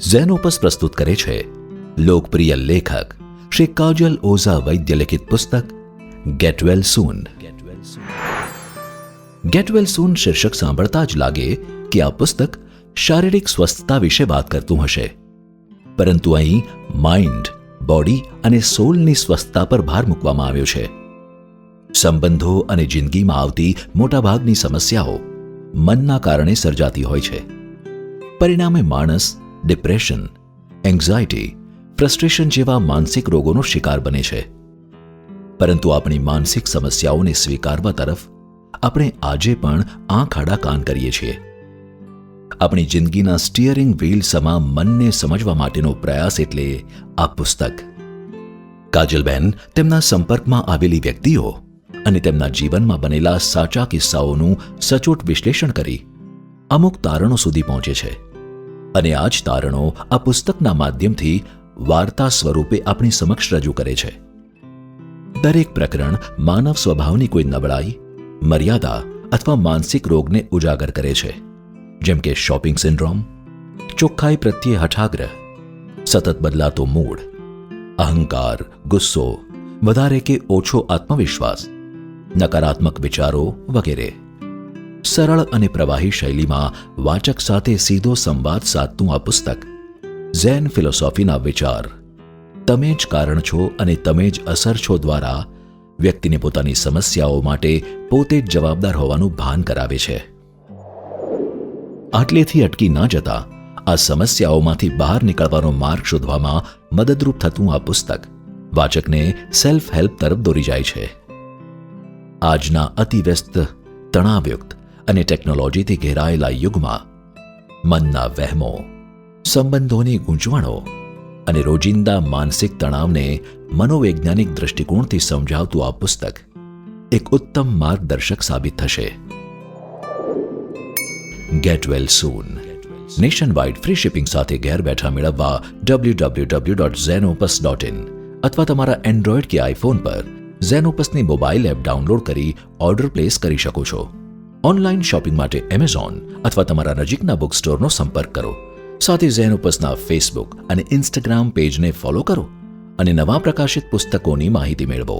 Xenopus પ્રસ્તુત કરે છે લોકપ્રિય લેખક શ્રી કાજલ ઓઝા વૈદ્ય લિખિત પુસ્તક ગેટ વેલ સૂન. ગેટ વેલ સૂન શીર્ષક સાંભળતા જ લાગે કે આ પુસ્તક શારીરિક સ્વસ્થતા વિશે વાત કરતું હશે, પરંતુ અહીં માઇન્ડ, બોડી અને સોલની સ્વસ્થતા પર ભાર મૂકવામાં આવ્યો છે. સંબંધો અને જિંદગીમાં આવતી મોટાભાગની સમસ્યાઓ મનના કારણે સર્જાતી હોય છે. પરિણામે માણસ ડિપ્રેશન, એન્ઝાયટી, ફ્રસ્ટ્રેશન જેવા માનસિક રોગોનો શિકાર બને છે. પરંતુ આપણી માનસિક સમસ્યાઓને સ્વીકારવા તરફ આપણે આજે પણ આંખ આડા કાન કરીએ છીએ. આપણી જિંદગીના સ્ટીયરિંગ વ્હીલ સમા મનને સમજવા માટેનો પ્રયાસ એટલે આ પુસ્તક. કાજલબેન તેમના સંપર્કમાં આવેલી વ્યક્તિઓ અને તેમના જીવનમાં બનેલા સાચા કિસ્સાઓનું સચોટ વિશ્લેષણ કરી અમુક તારણો સુધી પહોંચે છે, અને આ જ તારણો આ પુસ્તકના માધ્યમથી વાર્તા સ્વરૂપે આપણી સમક્ષ રજૂ કરે છે. દરેક પ્રકરણ માનવ સ્વભાવની કોઈ નબળાઈ, મર્યાદા અથવા માનસિક રોગને ઉજાગર કરે છે, જેમ કે શોપિંગ સિન્ડ્રોમ, ચોખ્ખાઈ પ્રત્યે હઠાગ્રહ, સતત બદલાતો મૂડ, અહંકાર, ગુસ્સો, વધારે કે ઓછો આત્મવિશ્વાસ, નકારાત્મક વિચારો વગેરે. સરળ અને પ્રવાહી શૈલીમાં વાચક સાથે સીધો સંવાદ સાધતું આ પુસ્તક ઝેન ફિલોસોફીના વિચાર તમે જ કારણ છો અને તમે જ અસર છો દ્વારા વ્યક્તિને પોતાની સમસ્યાઓ માટે પોતે જ જવાબદાર હોવાનું ભાન કરાવે છે. આટલેથી અટકી ન જતા આ સમસ્યાઓમાંથી બહાર નીકળવાનો માર્ગ શોધવામાં મદદરૂપ થતું આ પુસ્તક વાચકને સેલ્ફ હેલ્પ તરફ દોરી જાય છે. આજના અતિવ્યસ્ત, તણાવયુક્ત અને ટેકનોલોજીથી ઘેરાયેલા યુગમાં મનના વહેમો, સંબંધોની ગૂંચવણો અને રોજિંદા માનસિક તણાવને મનોવૈજ્ઞાનિક દૃષ્ટિકોણથી સમજાવતું આ પુસ્તક એક ઉત્તમ માર્ગદર્શક સાબિત થશે. ગેટ વેલ સૂન નેશન વાઇડ ફ્રી શિપિંગ સાથે ઘેર બેઠા મેળવવા www.zenopus.in અથવા તમારા એન્ડ્રોઇડ કે આઈફોન પર ઝેનોપસની મોબાઈલ એપ ડાઉનલોડ કરી ઓર્ડર પ્લેસ કરી શકો છો. ઓનલાઈન શોપિંગ માટે એમેઝોન અથવા તમારા નજીકના બુક સ્ટોરનો સંપર્ક કરો. સાથે ઝેનોપસના ફેસબુક અને ઇન્સ્ટાગ્રામ પેજને ફોલો કરો અને નવા પ્રકાશિત પુસ્તકોની માહિતી મેળવો.